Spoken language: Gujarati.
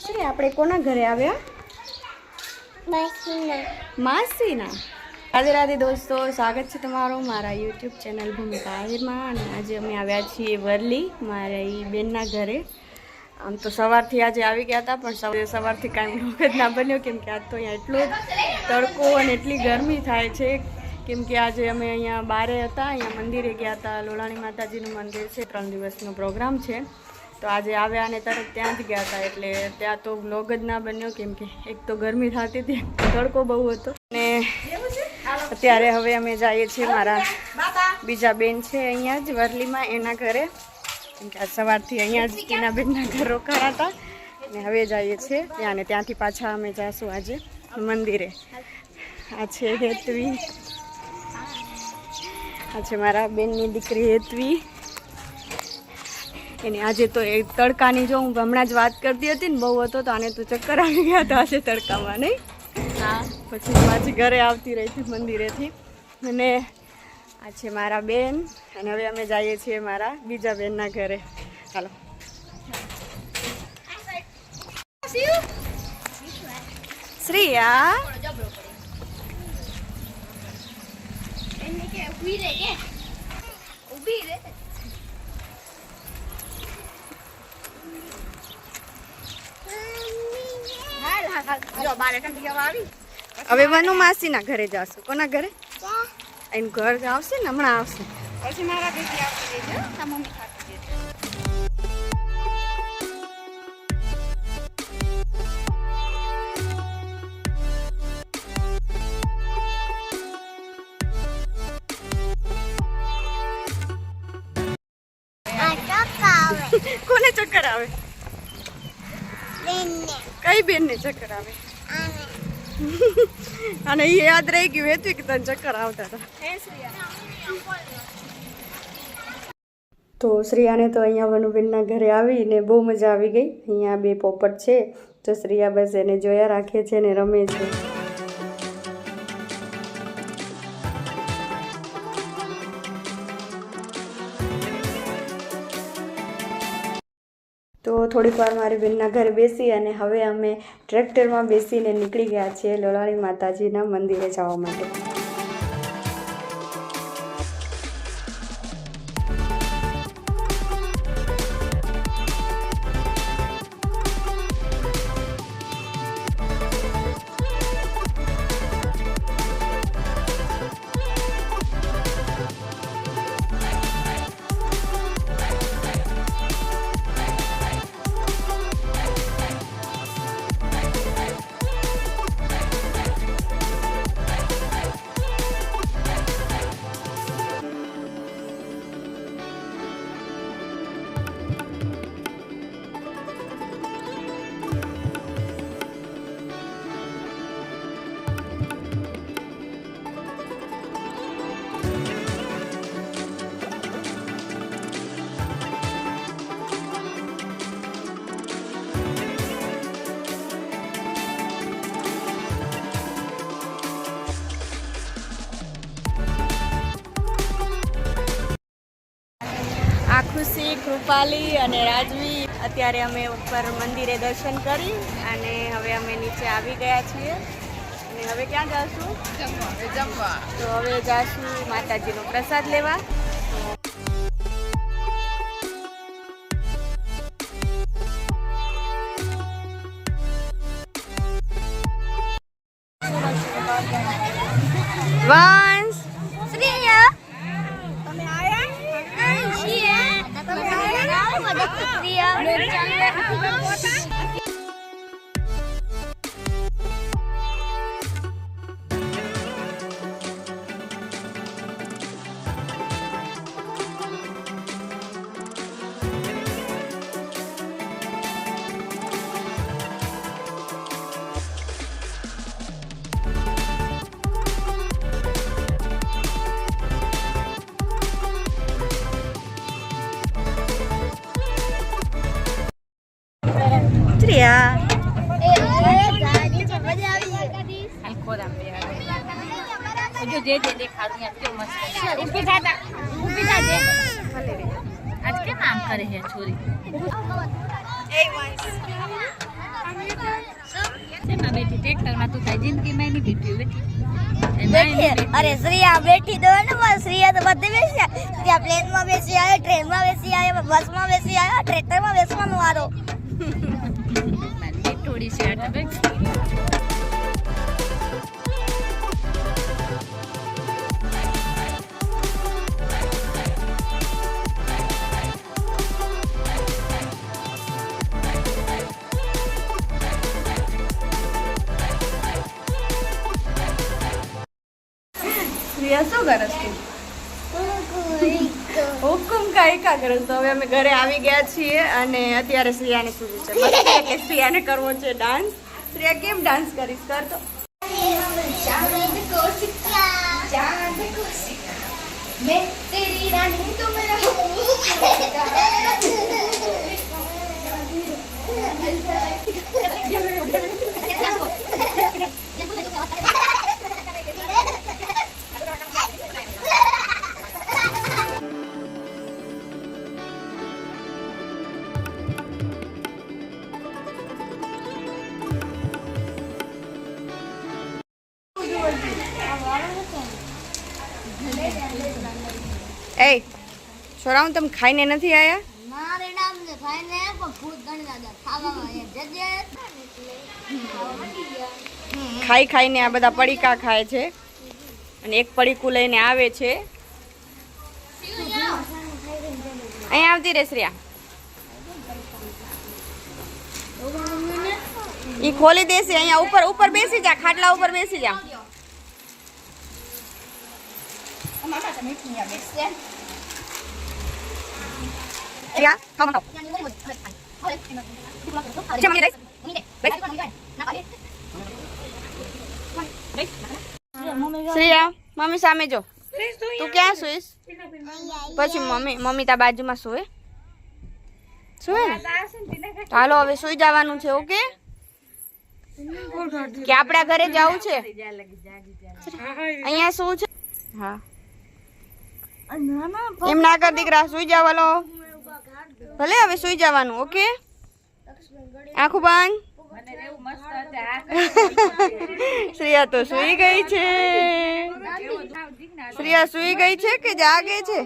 શ્રી આપણે કોના ઘરે આવ્યા? માસીના. રાધે રાધે દોસ્તો, સ્વાગત છે તમારું મારા યુટ્યુબ ચેનલ ભૂમિકા આહિરમાં. અને આજે અમે આવ્યા છીએ વરલી મારી બેનના ઘરે. આમ તો સવારથી આજે આવી ગયા હતા, પણ સવારથી કાંઈ વ્લોગ જ ના બન્યો, કેમ કે આજ તો અહીંયા એટલો તડકો અને એટલી ગરમી થાય છે. કેમ કે આજે અમે અહીંયા બારે હતા, અહીંયા મંદિરે ગયા હતા. લોલાણી માતાજીનું મંદિર છે, 3 દિવસનો પ્રોગ્રામ છે. તો આજે આવ્યા અને તરત ત્યાં જ ગયા હતા, એટલે ત્યાં તો વ્લોગ જ ના બન્યો, કેમ કે એક તો ગરમી થતી હતી, તડકો બહુ હતો. અને અત્યારે હવે અમે જઈએ છીએ મારા બીજા બેન છે અહીંયા જ વરલીમાં, એના ઘરે. કેમ કે આજ સવારથી અહીંયા જ ટીના બેનના ઘર રોકાયા હતા, અને હવે જઈએ છીએ ત્યાં, ને ત્યાંથી પાછા અમે જઈશું આજે મંદિરે. આ છે હેતવી, આ છે મારા બેનની દીકરી હેતવી. એની આજે તો એ તડકાની, જો હું હમણાં જ વાત કરતી હતી ને, બહુ હતો તો આને તો ચક્કર આવી ગયા હતા આજે તડકામાં, નહીં? હા. પછી પાછી ઘરે આવતી રહી હતી મંદિરેથી. અને આ છે મારા બેન, અને હવે અમે જઈએ છીએ મારા બીજા બેનના ઘરે. ચાલો. શ્રીયા હવે વનુ માસીના ઘરે જાશું. કોના ઘરે? એનું ઘર આવશે ને, હમણાં આવશે. પછી મારા બેટી આવતી રહેજો, મમ્મી ખાતી રહેજો. કોને ચક્કર આવે? કઈ બેન ને ચક્કર આવે? અને એ યાદ રહી ગયું હતું કે તને ચક્કર આવતા હતા. તો શ્રેયાને તો અહીંયા વનુબેનના ઘરે આવીને બહુ મજા આવી ગઈ. અહીંયા 2 પોપટ છે, તો શ્રેયા બસ એને જોયા રાખે છે ને રમે છે. તો થોડીક વાર મારી બેનના ઘરે બેસી અને હવે અમે ટ્રેક્ટરમાં બેસીને નીકળી ગયા છીએ લોલાણી માતાજીના મંદિરે જવા માટે. આ ખુશી, કૃપાલી અને રાજવી અત્યારે અમે ઉપર મંદિરે દર્શન કરી અને હવે અમે નીચે આવી ગયા છીએ. અને હવે ક્યાં જાશું? જમવા. તો હવે જાશું માતાજીનો પ્રસાદ લેવા. વંશ, શ્રેયા आज के नाम करे है छोरी ટ્રેક્ટરમાં તું તારી જિંદગીમાં નહીં બેઠી અરે શ્રીયા બેઠી તો ને બસ શ્રીયા તો બધે બેસી શ્રીયા પ્લેનમાં બેસી આવ્યો ટ્રેનમાં બેસી આવ્યો બસમાં બેસી આવ્યો ટ્રેક્ટરમાં બેસવાનો વારો થોડી છે આટલે બેઠી. પ્રિયા શું કરસ તું હુકુમ કાંઈ કા કરસ તો હવે અમે ઘરે આવી ગયા છીએ અને અત્યારે શ્રેયાને સૂવું છે મસ્ત એટલે શ્રેયાને કરવો છે ડાન્સ. શ્રેયા કેમ ડાન્સ કરીશ કર તો. એ છોરાઓ તમે ખાઈને નથી આયા? મારે નામ ને ખાઈને પણ ભૂત ગણી દાદા ખાવામાં એ જજે ખાઈ ખાઈને આ બધા પડીકા ખાય છે અને એક પડીકું લઈને આવે છે. અહીંયા આવતી રે શ્રેયા. ઈ ખોલી દેશે. અહીંયા ઉપર ઉપર બેસી જા, ખાટલા ઉપર બેસી જા. શ્રેયા ખાવ ખાવ. જમણી રહીશ. શ્રેયા મમ્મી સામે જો. તું ક્યાં સુઈશ? પછી મમ્મી તા બાજુમાં સુવે ને? હાલો હવે સુઈ જવાનું છે. ઓકે કે આપણા ઘરે જવું છે? અહીંયા શું છે? હા એમ ના કર દીકરા, સુઈ જાવ. હાલો ભલે હવે સુઈ જવાનું. ઓકે આખું બંધ. શ્રેયા તો સુઈ ગઈ છે. શ્રેયા સુઈ ગઈ છે કે જાગે છે?